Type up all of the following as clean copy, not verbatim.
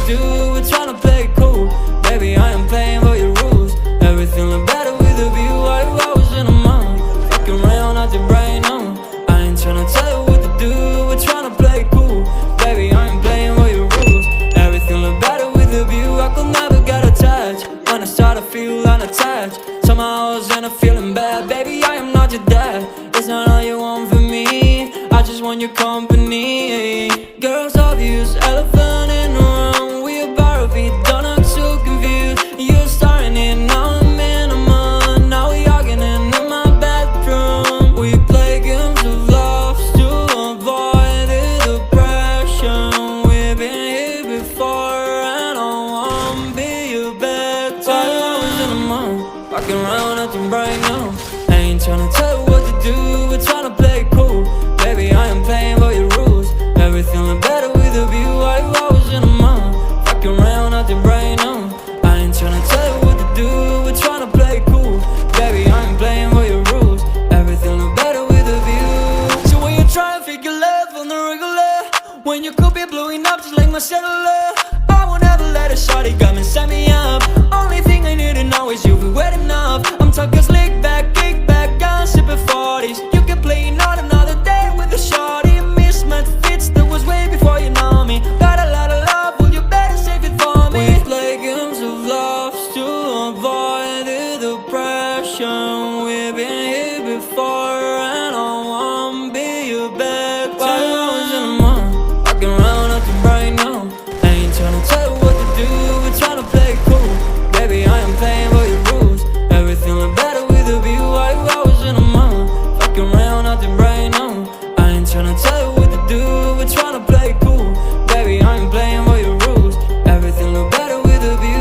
do, we're tryna play it cool. Baby, I am playing by your rules. Everything look better with a view. Why you always in a mind? Fucking around out your brain, no. I ain't tryna tell you what to do, we're tryna play it cool. Baby, I ain't playing by your rules. Everything look better with a view. I could never get attached. When I start to feel unattached, somehow I was in a feeling bad. Baby, I am not your dad. It's not all you want from me, I just want your company. Girls obvious, elephant in the room. We a bar feet, don't act so confused. You're starting it, now I'm in a month. Now we arguing in my bedroom. We play games of love to avoid the depression. We've been here before and I won't be your bed. While I was in a month, walking around acting bright now. I ain't tryna tell you what to do, we're tryna play it cool. Baby, I am playing by your rules. Everything look better with a view. Why you always in a mind? Fucking around out your brain now. I ain't tryna tell you what to do, we're tryna play it cool. Baby, I ain't playing by your rules. Everything look better with a view. So when you try to figure love on the regular, when you could be blowing up just like my cellular, I won't ever let a shawty come and set me up. Only thing I need to know is you be wet enough. I'm talking slick back, kick back, gun sipping 40s. You can play not another day with a shawty. Mismatch fits, that was way before you know me. Got a lot of love, well you better save it for me. We play games of love to avoid the depression. We've been here before and I won't be your bed. While I was in a month, walking around acting bright now. I ain't tryna tell you what to do, we're tryna play it cool. Baby, I am playing by your rules. Everything look better with a view. Why you always in a month, walking around acting bright now. I ain't tryna tell you what to do, we're tryna play it cool. Baby, I ain't playing by your rules. Everything look better with a view.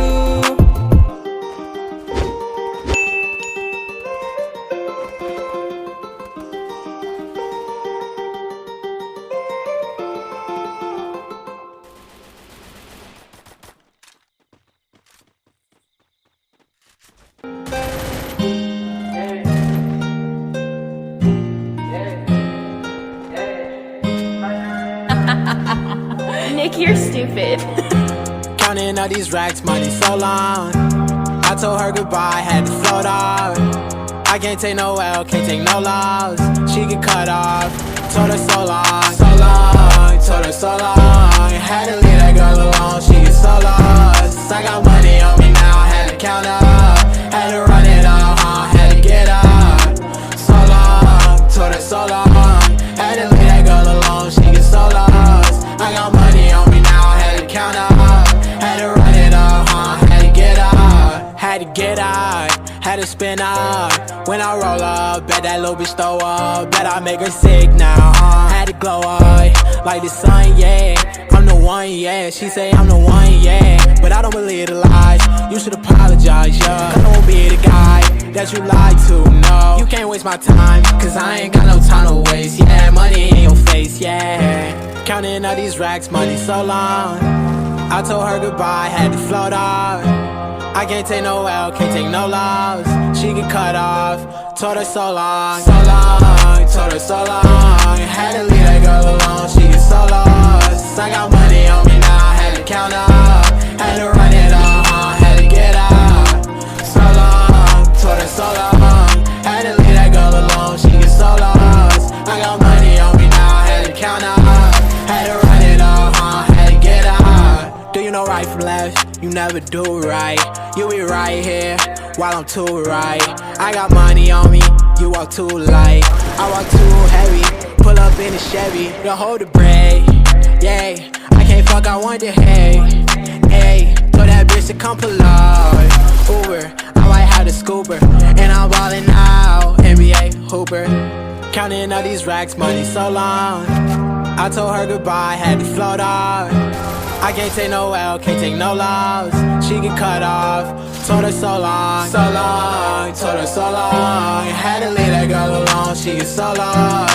Nick, you're stupid. Counting all these racks, money so long. I told her goodbye, had to float off. I can't take no L, can't take no loss. She get cut off, told her so long, so long, told her so long. Had to leave that girl alone, she get so lost. I got money on me now, had to count up. Had to run it up, had to get up. So long, told her so long. Had to leave that girl alone, she get so lost. I got money on me now, had to count up. Had to run it up, had to get up. Had to get out, had to spin up. When I roll up, bet that little bitch throw up. Bet I make her sick now, had to glow up like the sun, yeah. I'm the one, yeah, she say I'm the one, yeah. But I don't believe the lies, you should apologize, yeah. Cause I won't be the guy that you lied to, no. You can't waste my time, cause I ain't got no time to waste, yeah. Money in your face, yeah. Counting all these racks, money so long. I told her goodbye, had to float off. I can't take no L, can't take no loss. She get cut off, told her so long, so long, told her so long. Had to leave that girl alone, she get so lost. I got money on me now, had to count up. Had to run it up, had to get out. So long, told her so long. Had to leave that girl alone, she get so lost. I got money on me now, had to count up. Had to run it up, had to get out. Do you know right from left? You never do right. You be right here while I'm too right. I got money on me, you walk too light. I walk too heavy, pull up in a Chevy. Don't hold the brake, yeah. I can't fuck, I want the hay. Hey, told that bitch to come pull up. Uber, I might have the scooper. And I'm ballin' out, NBA hooper. Counting all these racks, money so long. I told her goodbye, had to float off. I can't take no L, can't take no loss. She get cut off, told her so long, so long, told her so long. Had to leave that girl alone, she get so lost.